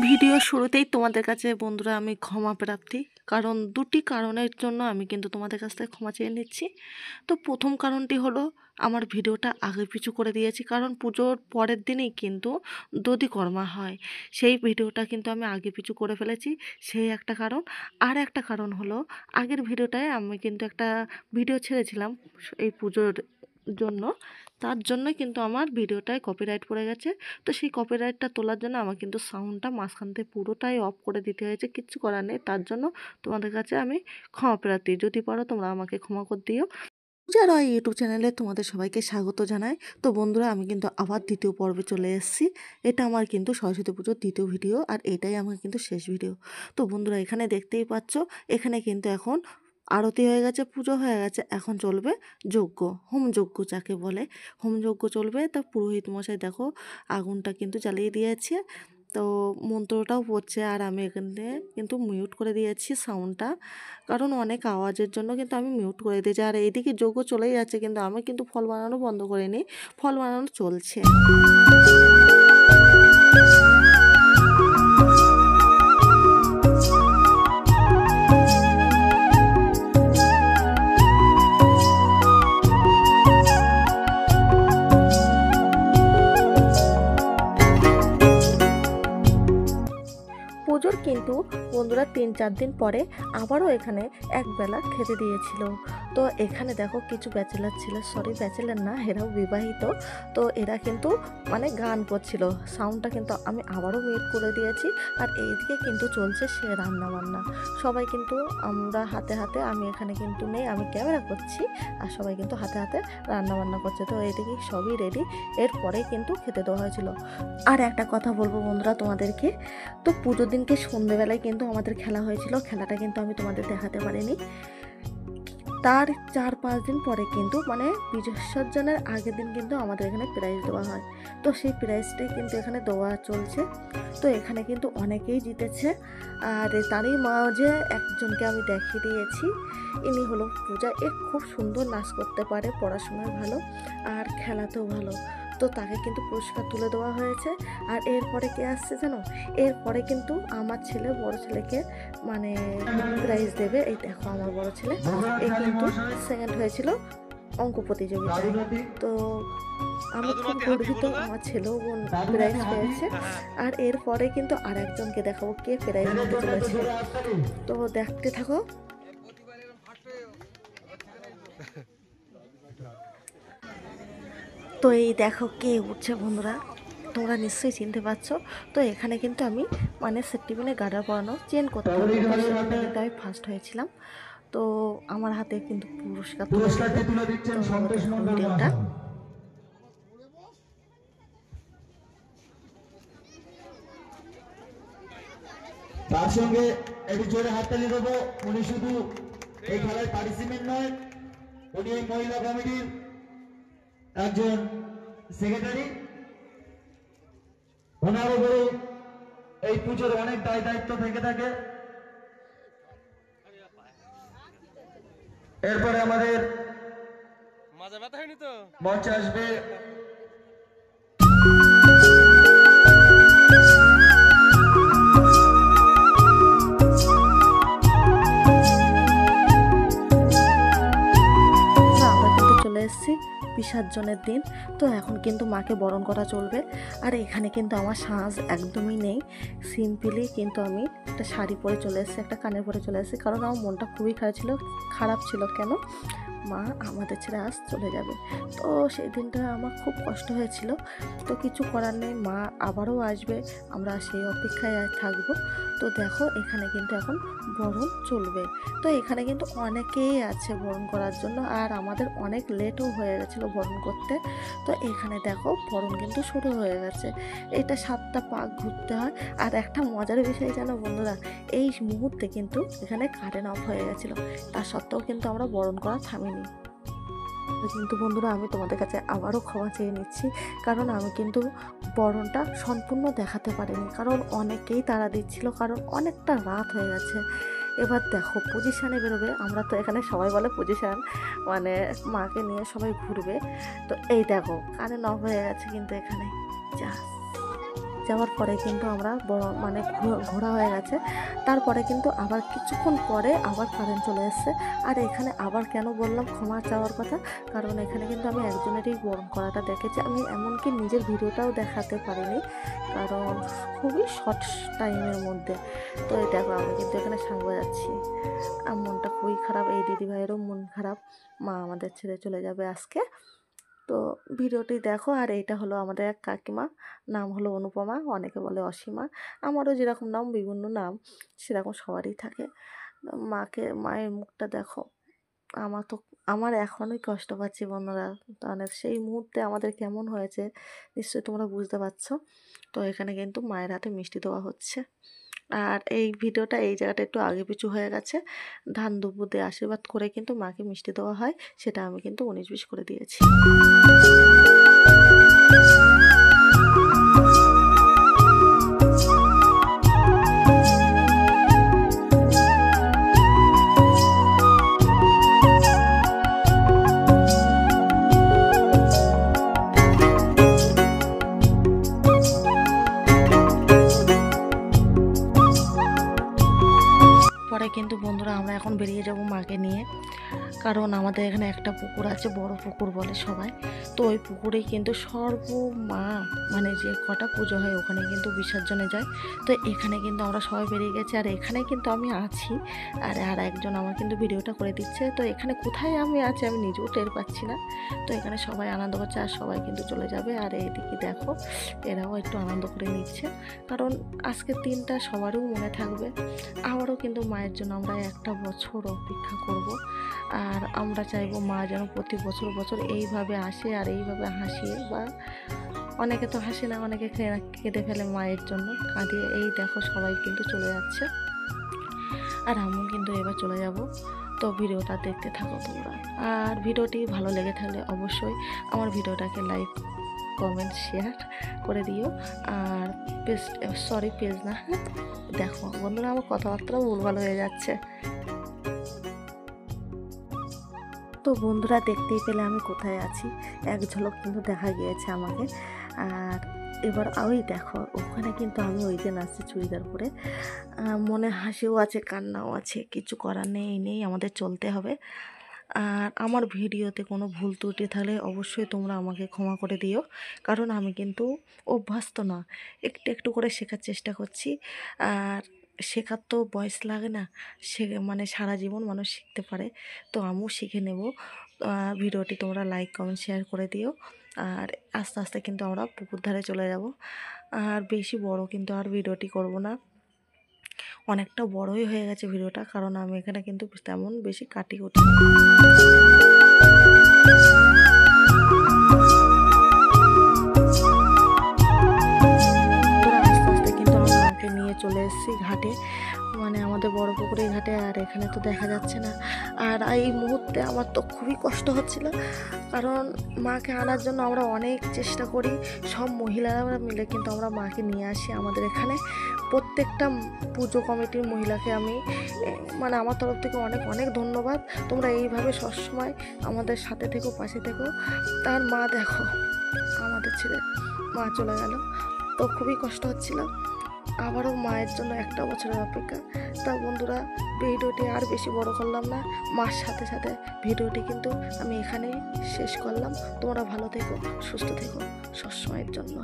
Video শুরুতেই তোমাদের কাছে বন্ধুরা আমি ক্ষমা প্রার্থী, কারণ দুটি কারণের জন্য আমি কিন্তু তোমাদের কাছ থেকে ক্ষমা চেয়ে নিচ্ছি। তো প্রথম কারণটি হলো, আমার ভিডিওটা আগে পিছু করে দিয়েছি, কারণ পুজোর পরের দিনই কিন্তু দধিকর্মা হয়। সেই ভিডিওটা কিন্তু আমি আগে পিছু করে ফেলেছি, সেই একটা কারণ। আর একটা কারণ হলো, আগের ভিডিওটায় আমি কিন্তু একটা ভিডিও ছেড়েছিলাম এই পুজোর জন্য, তার জন্যই কিন্তু আমার ভিডিওটায় কপিরাইট পড়ে গেছে। তো সেই কপিরাইটটা তোলার জন্য আমার কিন্তু সাউন্ডটা মাঝখান থেকে পুরোটাই অফ করে দিতে হয়েছে, কিচ্ছু করার নেই। তার জন্য তোমাদের কাছে আমি ক্ষমা প্রার্থী, যদি পারো তোমরা আমাকে ক্ষমা করে দিও। যারা ইউটিউব চ্যানেলে তোমাদের সবাইকে স্বাগত জানাই। তো বন্ধুরা, আমি কিন্তু আবার দ্বিতীয় পর্বে চলে এসেছি। এটা আমার কিন্তু সরস্বতী পুজোর দ্বিতীয় ভিডিও, আর এটাই আমার কিন্তু শেষ ভিডিও। তো বন্ধুরা, এখানে দেখতেই পাচ্ছ, এখানে কিন্তু এখন আরতি হয়ে গেছে, পুজো হয়ে গেছে, এখন চলবে যজ্ঞ, হোম যজ্ঞ যাকে বলে। হোম যজ্ঞ চলবে। তা পুরোহিত মশাই দেখো আগুনটা কিন্তু জ্বালিয়ে দিয়েছে, তো মন্ত্রটাও পড়ছে। আর আমি এখানে কিন্তু মিউট করে দিয়েছি সাউন্ডটা, কারণ অনেক আওয়াজের জন্য কিন্তু আমি মিউট করে দিয়েছি। আর এইদিকে যজ্ঞ চলেই যাচ্ছে, কিন্তু আমি কিন্তু ফল বানানো বন্ধ করিনি, ফল বানানো চলছে। পুজোর কিন্তু বন্ধুরা 3-4 দিন পরে আবারও এখানে একবেলা খেতে দিয়েছিল। তো এখানে দেখো কিছু ব্যাচেলার ছিল, সরি ব্যাচেলার না, এরাও বিবাহিত। তো এরা কিন্তু মানে গান করছিল, সাউন্ডটা কিন্তু আমি আবারও মিউট করে দিয়েছি। আর এইদিকে কিন্তু চলছে সে রান্না বান্না, সবাই কিন্তু আমরা হাতে হাতে, আমি এখানে কিন্তু নেই, আমি ক্যামেরা করছি, আর সবাই কিন্তু হাতে হাতে রান্না বান্না করছে। তো এইদিকে সবই রেডি, এরপরে কিন্তু খেতে দেওয়া হয়েছিল। আর একটা কথা বলবো বন্ধুরা তোমাদেরকে, তো পুজোর দিনকে সন্ধেবেলায় কিন্তু আমাদের খেলা হয়েছিল, খেলাটা কিন্তু আমি তোমাদের দেখাতে পারিনি। তার 4-5 দিন পরে কিন্তু মানে বিসর্জনের আগের দিন কিন্তু আমাদের এখানে প্রাইজ দেওয়া হয়। তো সেই প্রাইজটাই কিন্তু এখানে দেওয়া চলছে। তো এখানে কিন্তু অনেকেই জিতেছে, আর তারই মাঝে একজনকে আমি দেখিয়ে দিয়েছি। ইনি হলো পূজা, এ খুব সুন্দর নাচ করতে পারে, পড়াশোনায় ভালো আর খেলাতেও ভালো। তো তাকে কিন্তু পুরস্কার তুলে দেওয়া হয়েছে। আর এরপরে কে আসছে জানো, এরপরে কিন্তু আমার ছেলে বড় ছেলেকে মানে প্রাইজ দেবে। এই দেখো আমার বড় ছেলে, এই কিন্তু সেকেন্ড হয়েছিল অঙ্ক প্রতিযোগিতায়। তো আমি খুব গর্বিত, আমার ছেলেও প্রাইজ পেয়েছে। আর এরপরে কিন্তু আর একজনকে দেখাবো কে প্রাইজ নিতে চলেছে, তো দেখতে থাকো। তো এই দেখো কে উঠছে বন্ধুরা, তোমরা নিশ্চয়ই চিনতে পারছো। তো এখানে কিন্তু আমি মানে সেফটিপিনে গার্ডার পরানো চেন করতে হবে, সেখানে কিন্তু আমি ফার্স্ট হয়েছিলাম। তো আমার হাতে কিন্তু পুরস্কার তুলে ভিডিওটা। তার সঙ্গে একটু জোরে হাততালি দেবো। উনি শুধু এই খেলায় পার্টিসিপেন্ট নয়, উনি এই মহিলা কমিটির একজন সেক্রেটারি। ওনার উপরে এই পুজোর অনেক দায় দায়িত্ব থেকে থাকে। এরপরে আমাদের মঞ্চে আসবে এসেছি বিসর্জনের দিন। তো এখন কিন্তু মাকে বরণ করা চলবে। আর এখানে কিন্তু আমার সাজ একদমই নেই, সিম্পলি কিন্তু আমি একটা শাড়ি পরে চলে এসেছি, একটা কানের পরে চলে এসেছি, কারণ আমার মনটা খুবই খারাপ ছিল কেন, মা আমাদের ছেড়ে আজ চলে যাবে। তো সেই দিনটা আমার খুব কষ্ট হয়েছিল। তো কিছু করার নেই, মা আবারও আসবে, আমরা সেই অপেক্ষায় থাকবো। তো দেখো এখানে কিন্তু এখন বরণ চলবে। তো এখানে কিন্তু অনেকেই আছে বরণ করার জন্য, আর আমাদের অনেক লেটও হয়ে গেছিলো বরণ করতে। তো এখানে দেখো বরণ কিন্তু শুরু হয়ে গেছে, এটা 7টা পাক ঘুরতে হয়। আর একটা মজার বিষয় জানো বন্ধুরা, এই মুহূর্তে কিন্তু এখানে কারেন্ট অফ হয়ে গেছিলো, তা সত্ত্বেও কিন্তু আমরা বরণ করা থামিনি। কিন্তু বন্ধুরা, আমি তোমাদের কাছে আবারও ক্ষমা চেয়ে নিচ্ছি, কারণ আমি কিন্তু বরণটা সম্পূর্ণ দেখাতে পারিনি, কারণ অনেকেই তাড়া দিচ্ছিল, কারণ অনেকটা রাত হয়ে গেছে। এবার দেখো পজিশানে বেরোবে, আমরা তো এখানে সবাই বলে পজিশান, মানে মাকে নিয়ে সবাই ঘুরবে। তো এই দেখো কারেন্ট অফ হয়ে গেছে কিন্তু এখানে, যা যাওয়ার পরে কিন্তু আমরা মানে ঘোরা হয়ে গেছে। তারপরে কিন্তু আবার কিছুক্ষণ পরে আবার কারেন্ট চলে এসছে। আর এখানে আবার কেন বললাম ক্ষমা চাওয়ার কথা, কারণ এখানে কিন্তু আমি একজনেরই বরণ করাটা দেখেছি। আমি এমনকি নিজের ভিডিওটাও দেখাতে পারিনি, কারণ খুবই শর্ট টাইমের মধ্যে। তো এই দেখো আমি কিন্তু এখানে সাং বাজাচ্ছি। আর মনটা খুবই খারাপ, এই দিদিভাইয়েরও মন খারাপ, মা আমাদের ছেড়ে চলে যাবে আজকে। তো ভিডিওটি দেখো। আর এইটা হলো আমাদের এক কাকিমা, নাম হলো অনুপমা, অনেকে বলে অসীমা। আমারও যেরকম নাম বিভিন্ন নাম সেরকম সবারই থাকে। মায়ের মুখটা দেখো, আমার এখনই কষ্ট পাচ্ছি বন্ধুরা। মানে সেই মুহূর্তে আমাদের কেমন হয়েছে নিশ্চয়ই তোমরা বুঝতে পারছো। তো এখানে কিন্তু মায়ের হাতে মিষ্টি দেওয়া হচ্ছে। আর এই ভিডিওটা এই জায়গাটা একটু আগে পিছু হয়ে গেছে। ধান দুব্বু দিয়ে আশীর্বাদ করে কিন্তু মাকে মিষ্টি দেওয়া হয়, সেটা আমি কিন্তু 19-20 করে দিয়েছি। পরে কিন্তু বন্ধুরা আমরা এখন বেরিয়ে যাব মাকে নিয়ে, কারণ আমাদের এখানে একটা পুকুর আছে, বড় পুকুর বলে সবাই। তো ওই পুকুরেই কিন্তু মা মানে যে কটা পুজো হয় ওখানে কিন্তু বিসর্জনে যায়। তো এখানে কিন্তু আমরা সবাই বেরিয়ে গেছি, আর এখানে কিন্তু আমি আছি, আর একজন আমার কিন্তু ভিডিওটা করে দিচ্ছে। তো এখানে কোথায় আমি আছি আমি নিজেও টের পাচ্ছি না। তো এখানে সবাই আনন্দ করছে, আর সবাই কিন্তু চলে যাবে। আর এইদিকে দেখো এরাও একটু আনন্দ করে নিচ্ছে, কারণ আজকের দিনটা সবারও মনে থাকবে। আবারও কিন্তু মায়ের জন্য আমরা একটা বছর অপেক্ষা করব। আর আমরা চাইবো মা যেন প্রতি বছর এইভাবে আসে আর এইভাবে হাসিয়ে, বা অনেকে তো হাসে না, অনেকে কেঁদে ফেলে মায়ের জন্য, কাঁদিয়ে। এই দেখো সবাই কিন্তু চলে যাচ্ছে, আর আমিও কিন্তু এবার চলে যাব। তো ভিডিওটা দেখতে থাকো তোমরা। আর ভিডিওটি ভালো লেগে থাকলে অবশ্যই আমার ভিডিওটাকে লাইক কমেন্ট শেয়ার করে দিও। আর পেজ না, দেখো বন্ধুরা আমার কথাবার্তাও ভুলভাল হয়ে যাচ্ছে। তো বন্ধুরা দেখতেই পেলে আমি কোথায় আছি, এক ঝলক কিন্তু দেখা গিয়েছে আমাকে। আর এবার ওই দেখো ওখানে কিন্তু আমি ওই যে নাচছি চুড়িদার পরে। মনে হাসিও আছে, কান্নাও আছে, কিছু করার নেই, আমাদের চলতে হবে। আর আমার ভিডিওতে কোনো ভুল ত্রুটি থাকলে অবশ্যই তোমরা আমাকে ক্ষমা করে দিও, কারণ আমি কিন্তু অভ্যস্ত না, একটু করে শেখার চেষ্টা করছি। আর শেখার তো বয়স লাগে না, মানে সারা জীবন মানুষ শিখতে পারে। তো আমিও শিখে নেব। ভিডিওটি তোমরা লাইক কমেন্ট শেয়ার করে দিও। আর আস্তে আস্তে কিন্তু আমরা পুকুর ধারে চলে যাব। আর বেশি বড় কিন্তু আর ভিডিওটি করব না, অনেকটা বড়ই হয়ে গেছে ভিডিওটা, কারণ আমি এখানে কিন্তু তেমন বেশি কাটি উঠি। আস্তে আস্তে কিন্তু আমার মাকে নিয়ে চলে এসেছি ঘাটে, মানে আমাদের বড় পুকুরের ঘাটে। আর এখানে তো দেখা যাচ্ছে না। আর এই মুহূর্তে আমার তো খুবই কষ্ট হচ্ছিল, কারণ মাকে আনার জন্য আমরা অনেক চেষ্টা করি, সব মহিলারা মিলে কিন্তু আমরা মাকে নিয়ে আসি আমাদের এখানে। প্রত্যেকটা পুজো কমিটির মহিলাকে আমি মানে আমার তরফ থেকে অনেক অনেক ধন্যবাদ। তোমরা এইভাবে সবসময় আমাদের সাথে থেকো, পাশে থেকো। তার মা দেখো আমাদের ছেড়ে মা চলে গেল, তো খুবই কষ্ট হচ্ছিল। আবারও মায়ের জন্য একটা বছরের অপেক্ষা। তা বন্ধুরা ভিডিওটি আর বেশি বড় করলাম না, মার সাথে সাথে ভিডিওটি কিন্তু আমি এখানেই শেষ করলাম। তোমরা ভালো থেকো, সুস্থ থেকো সবসময়ের জন্য।